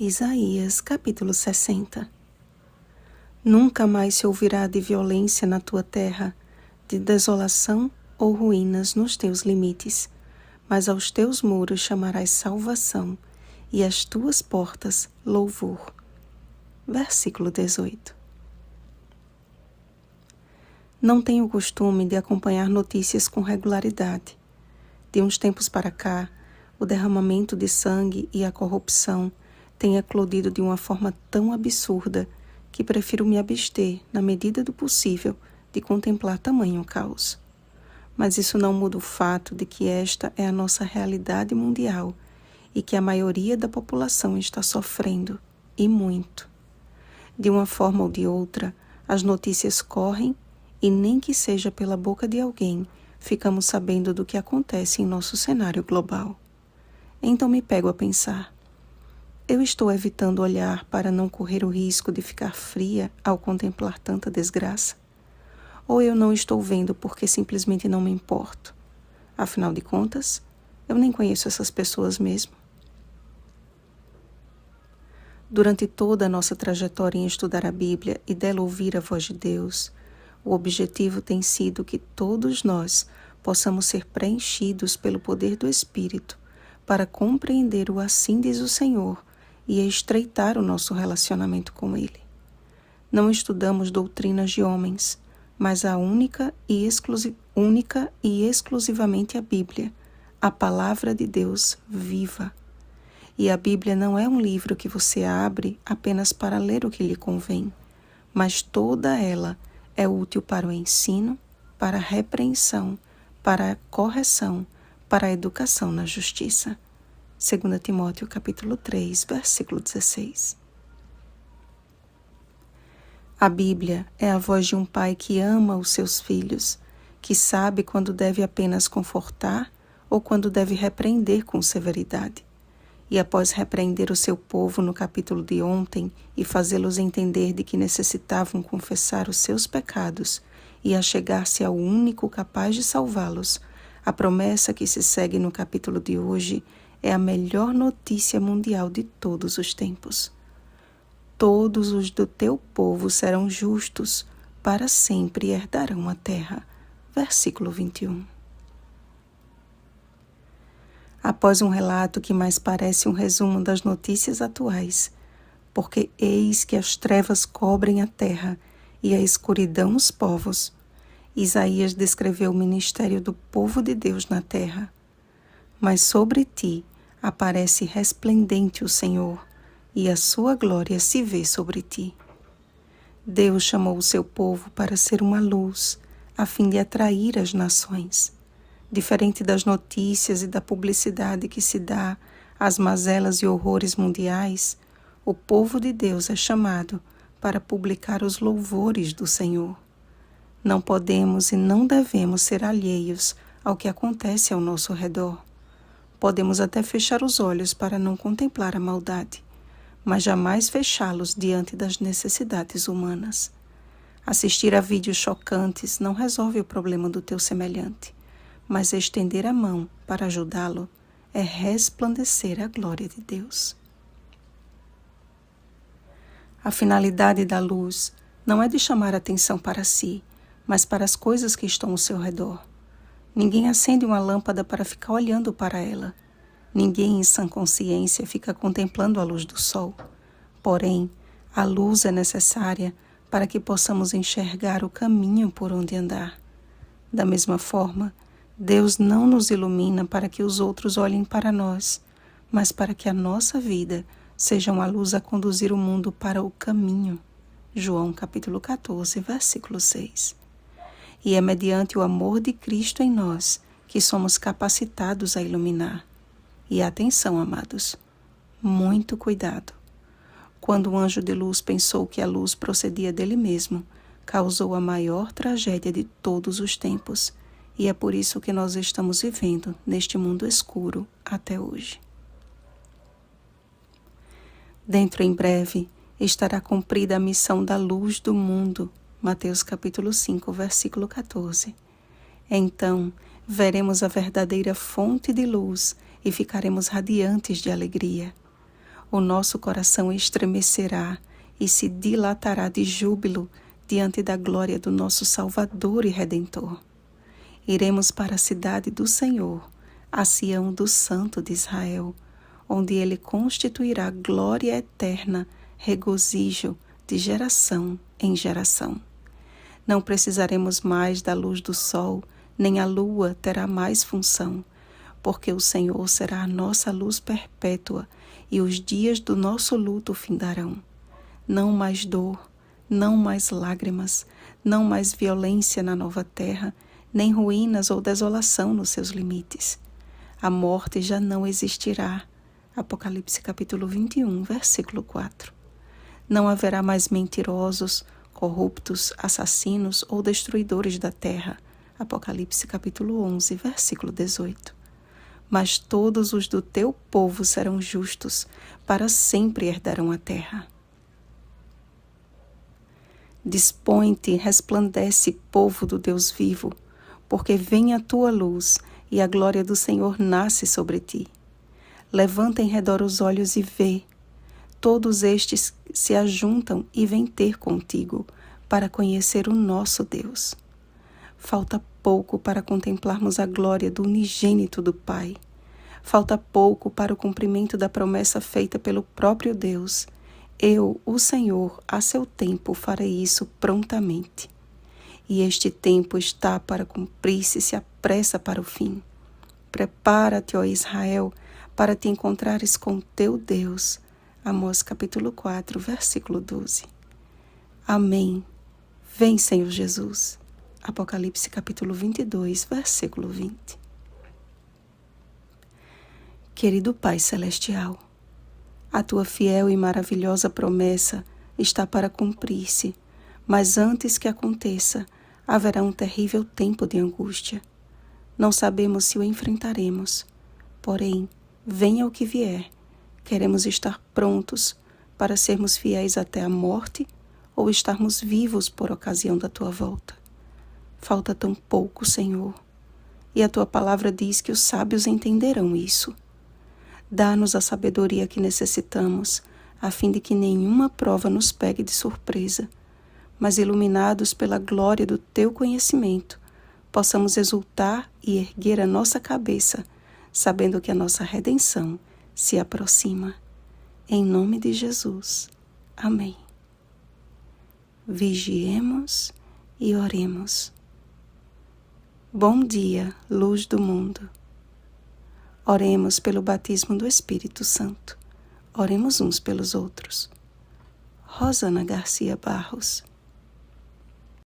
Isaías, capítulo 60. Nunca mais se ouvirá de violência na tua terra, de desolação ou ruínas nos teus limites, mas aos teus muros chamarás salvação, e às tuas portas louvor. Versículo 18. Não tenho o costume de acompanhar notícias com regularidade. De uns tempos para cá, o derramamento de sangue e a corrupção têm eclodido de uma forma tão absurda que prefiro me abster, na medida do possível, de contemplar tamanho caos. Mas isso não muda o fato de que esta é a nossa realidade mundial e que a maioria da população está sofrendo, e muito. De uma forma ou de outra, as notícias correm e nem que seja pela boca de alguém, ficamos sabendo do que acontece em nosso cenário global. Então me pego a pensar: eu estou evitando olhar para não correr o risco de ficar fria ao contemplar tanta desgraça? Ou eu não estou vendo porque simplesmente não me importo? Afinal de contas, eu nem conheço essas pessoas mesmo. Durante toda a nossa trajetória em estudar a Bíblia e dela ouvir a voz de Deus, o objetivo tem sido que todos nós possamos ser preenchidos pelo poder do Espírito para compreender o assim diz o Senhor e estreitar o nosso relacionamento com Ele. Não estudamos doutrinas de homens, mas a única e exclusivamente a Bíblia, a Palavra de Deus viva. E a Bíblia não é um livro que você abre apenas para ler o que lhe convém, mas toda ela é útil para o ensino, para a repreensão, para a correção, para a educação na justiça. 2 Timóteo capítulo 3, versículo 16. A Bíblia é a voz de um pai que ama os seus filhos, que sabe quando deve apenas confortar ou quando deve repreender com severidade. E após repreender o seu povo no capítulo de ontem e fazê-los entender de que necessitavam confessar os seus pecados e achegar-se ao único capaz de salvá-los, a promessa que se segue no capítulo de hoje é a melhor notícia mundial de todos os tempos. Todos os do teu povo serão justos, para sempre herdarão a terra. Versículo 21. Após um relato que mais parece um resumo das notícias atuais, porque eis que as trevas cobrem a terra e a escuridão os povos, Isaías descreveu o ministério do povo de Deus na terra. Mas sobre ti aparece resplendente o Senhor, e a sua glória se vê sobre ti. Deus chamou o seu povo para ser uma luz, a fim de atrair as nações. Diferente das notícias e da publicidade que se dá às mazelas e horrores mundiais, o povo de Deus é chamado para publicar os louvores do Senhor. Não podemos e não devemos ser alheios ao que acontece ao nosso redor. Podemos até fechar os olhos para não contemplar a maldade, mas jamais fechá-los diante das necessidades humanas. Assistir a vídeos chocantes não resolve o problema do teu semelhante, mas estender a mão para ajudá-lo é resplandecer a glória de Deus. A finalidade da luz não é de chamar atenção para si, mas para as coisas que estão ao seu redor. Ninguém acende uma lâmpada para ficar olhando para ela. Ninguém em sã consciência fica contemplando a luz do sol. Porém, a luz é necessária para que possamos enxergar o caminho por onde andar. Da mesma forma, Deus não nos ilumina para que os outros olhem para nós, mas para que a nossa vida seja uma luz a conduzir o mundo para o caminho. João capítulo 14, versículo 6. E é mediante o amor de Cristo em nós que somos capacitados a iluminar. E atenção, amados, muito cuidado. Quando o anjo de luz pensou que a luz procedia dele mesmo, causou a maior tragédia de todos os tempos, e é por isso que nós estamos vivendo neste mundo escuro até hoje. Dentro em breve estará cumprida a missão da luz do mundo, Mateus capítulo 5, versículo 14. Então, veremos a verdadeira fonte de luz e ficaremos radiantes de alegria. O nosso coração estremecerá e se dilatará de júbilo diante da glória do nosso Salvador e Redentor. Iremos para a cidade do Senhor, a Sião do Santo de Israel, onde Ele constituirá glória eterna, regozijo de geração em geração. Não precisaremos mais da luz do sol, nem a lua terá mais função, porque o Senhor será a nossa luz perpétua e os dias do nosso luto findarão. Não mais dor, não mais lágrimas, não mais violência na nova terra, nem ruínas ou desolação nos seus limites. A morte já não existirá. Apocalipse capítulo 21, versículo 4. Não haverá mais mentirosos, corruptos, assassinos ou destruidores da terra. Apocalipse capítulo 11, versículo 18. Mas todos os do teu povo serão justos, para sempre herdarão a terra. Dispõe-te, resplandece, povo do Deus vivo, porque vem a tua luz e a glória do Senhor nasce sobre ti. Levanta em redor os olhos e vê. Todos estes se ajuntam e vêm ter contigo para conhecer o nosso Deus. Falta pouco para contemplarmos a glória do unigênito do Pai. Falta pouco para o cumprimento da promessa feita pelo próprio Deus. Eu, o Senhor, a seu tempo farei isso prontamente. E este tempo está para cumprir-se, se apressa para o fim. Prepara-te, ó Israel, para te encontrares com teu Deus. Amós capítulo 4, versículo 12. Amém. Vem, Senhor Jesus. Apocalipse capítulo 22, versículo 20. Querido Pai Celestial, a tua fiel e maravilhosa promessa está para cumprir-se, mas antes que aconteça, haverá um terrível tempo de angústia. Não sabemos se o enfrentaremos, porém, venha o que vier, queremos estar prontos para sermos fiéis até a morte ou estarmos vivos por ocasião da tua volta. Falta tão pouco, Senhor, e a tua palavra diz que os sábios entenderão isso. Dá-nos a sabedoria que necessitamos, a fim de que nenhuma prova nos pegue de surpresa, mas iluminados pela glória do teu conhecimento, possamos exultar e erguer a nossa cabeça, sabendo que a nossa redenção se aproxima. Em nome de Jesus. Amém. Vigiemos e oremos. Bom dia, luz do mundo. Oremos pelo batismo do Espírito Santo. Oremos uns pelos outros. Rosana Garcia Barros.